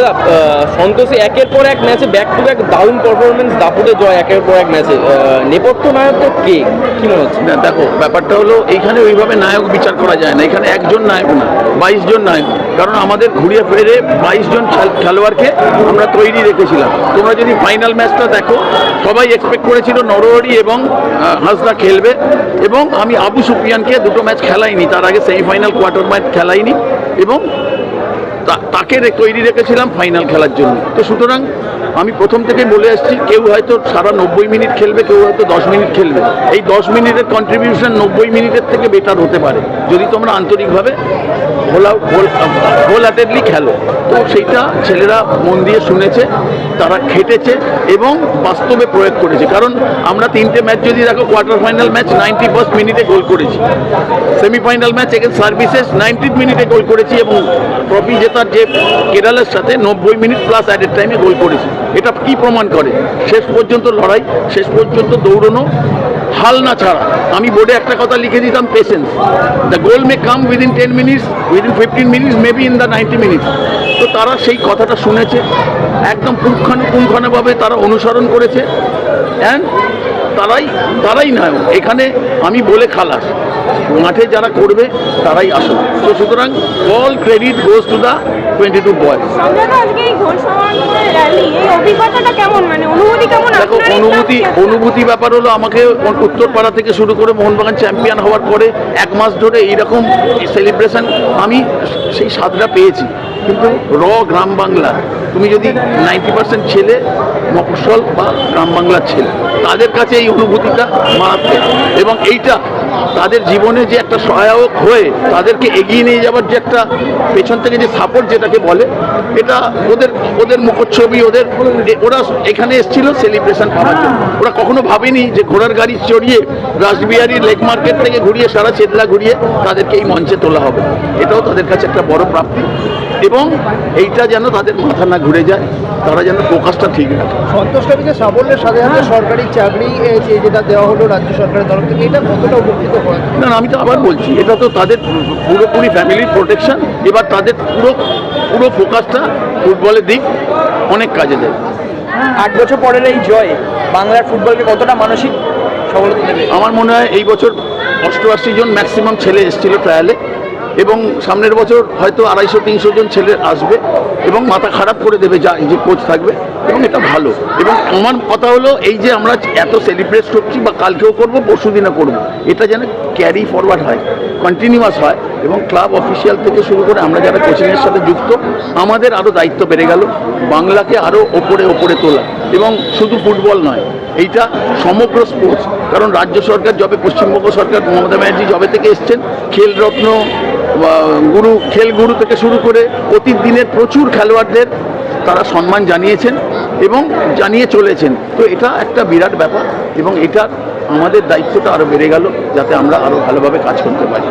দাদা, সন্তোষে একের পর এক ম্যাচে ব্যাক টু ব্যাক দারুণ পারফরমেন্স, দাপুটে জয় একের পর এক ম্যাচে, নেপথ্য নায়ক তো কে, কি মনে হচ্ছে? না দেখো, ব্যাপারটা হলো এইখানে ওইভাবে নায়ক বিচার করা যায় না। এখানে একজন নায়ক না, 22 জন নায়ক। কারণ আমাদের ঘুরিয়ে ফিরে 22 জন খেলোয়াড়কে আমরা তৈরি রেখেছিলাম। তোমরা যদি ফাইনাল ম্যাচটা দেখো, সবাই এক্সপেক্ট করেছিল নরওয়ারি এবং হাসদা খেলবে, এবং আমি আবু সুফিয়ানকে দুটো ম্যাচ খেলাইনি, তার আগে সেমিফাইনাল কোয়ার্টার ম্যাচ খেলাইনি, এবং তাকে তৈরি রেখেছিলাম ফাইনাল খেলার জন্য। তো সুতরাং আমি প্রথম থেকে বলে আসছি, কেউ হয়তো সারা 90 মিনিট খেলবে, কেউ হয়তো 10 মিনিট খেলবে। এই 10 মিনিটের কন্ট্রিবিউশন 90 মিনিটের থেকে বেটার হতে পারে যদি তোমরা আন্তরিকভাবে হোল হার্টেডলি খেলো। তো সেইটা ছেলেরা মন দিয়ে শুনেছে, তারা খেটেছে এবং বাস্তবে প্রয়োগ করেছে। কারণ আমরা 3টে ম্যাচ যদি দেখো, কোয়ার্টার ফাইনাল ম্যাচ 91 মিনিটে গোল করেছি, সেমিফাইনাল ম্যাচ এগেন্স্ট সার্ভিসেস 90 মিনিটে গোল করেছি, এবং ট্রফি জেতার যে কেরালার সাথে 90 মিনিট প্লাস অ্যাডেড টাইমে গোল করেছি। এটা কি প্রমাণ করে? শেষ পর্যন্ত লড়াই, শেষ পর্যন্ত দৌড়নো, হাল না ছাড়া। আমি বোর্ডে একটা কথা লিখে দিতাম, patience. The goal may come within 10 minutes, within 15 minutes, maybe in the 90 minutes. তো তারা সেই কথাটা শুনেছে, একদম পুঙ্খানুপুঙ্খানুভাবে তারা অনুসরণ করেছে, অ্যান্ড তারাই নায়ক। এখানে আমি বলে খালাস, মাঠে যারা করবে তারাই আসল। তো সুতরাং all credit goes to the 22 বয়। দেখো, অনুভূতি ব্যাপার হলো, আমাকে উত্তরপাড়া থেকে শুরু করে মোহনবাগান চ্যাম্পিয়ন হওয়ার পরে 1 মাস ধরে এইরকম সেলিব্রেশন আমি সেই স্বাদটা পেয়েছি। কিন্তু গ্রাম বাংলা, তুমি যদি 90% ছেলে মফস্বল বা গ্রাম বাংলার ছেলে, তাদের কাছে এই অনুভূতিটা মারাত্মক, এবং এইটা তাদের জীবনে যে একটা সহায়ক হয়ে তাদেরকে এগিয়ে নিয়ে যাওয়ার যে একটা পেছন থেকে যে সাপোর্ট যেটাকে বলে, এটা ওদের মুখচ্ছবি। ওরা এখানে এসেছিল সেলিব্রেশন পাওয়ার জন্য। ওরা কখনো ভাবেনি যে ঘোড়ার গাড়ি চড়িয়ে রাসবিহারী লেক মার্কেট থেকে ঘুরিয়ে সারা চেতলা ঘুরিয়ে তাদেরকে এই মঞ্চে তোলা হবে। এটাও তাদের কাছে একটা বড় প্রাপ্তি, এবং এইটা যেন তাদের মাথা না ঘুরে যায়, তারা যেন ফোকাসটা ঠিক রাখে। সন্তোষ ট্রফিতে সাফল্যের সাথে সাথে সরকারি চাকরি যেটা দেওয়া হলো রাজ্য সরকারের তরফ থেকে, এটা কতটা উপকৃত হয়? না, আমি তো আবার বলছি, এটা তো তাদের পুরোপুরি ফ্যামিলির প্রোটেকশন। এবার তাদের পুরো ফোকাসটা ফুটবলের দিক অনেক কাজে দেয়। 8 বছর পরের এই জয় বাংলার ফুটবলকে কতটা মানসিক সফলতা দেবে? আমার মনে হয় এই বছর 88 জন ম্যাক্সিমাম ছেলে এসেছিল ট্রায়ালে, এবং সামনের বছর হয়তো 250-300 জন ছেলে আসবে, এবং মাথা খারাপ করে দেবে যে কোচ থাকবে, এবং এটা ভালো। এবং আমার কথা হলো, এই যে আমরা এত সেলিব্রেট করছি, বা কালকেও করবো, পরশু দিনও করবো, এটা যেন ক্যারি ফরওয়ার্ড হয়, কন্টিনিউয়াস হয়, এবং ক্লাব অফিসিয়াল থেকে শুরু করে আমরা যারা কোচিংয়ের সাথে যুক্ত, আমাদের আরও দায়িত্ব বেড়ে গেল বাংলাকে আরও ওপরে তোলা। এবং শুধু ফুটবল নয়, এইটা সমগ্র স্পোর্টস। কারণ রাজ্য সরকার যবে, পশ্চিমবঙ্গ সরকার মমতা ব্যানার্জি যবে থেকে এসছেন, খেলরত্ন খেল গুরু থেকে শুরু করে প্রতিদিনের প্রচুর খেলোয়াড়দের তারা সম্মান জানিয়েছেন এবং জানিয়ে চলেছেন। তো এটা একটা বিরাট ব্যাপার, এবং এটা আমাদের দায়িত্বটা আরও বেড়ে গেল যাতে আমরা আরও ভালোভাবে কাজ করতে পারি।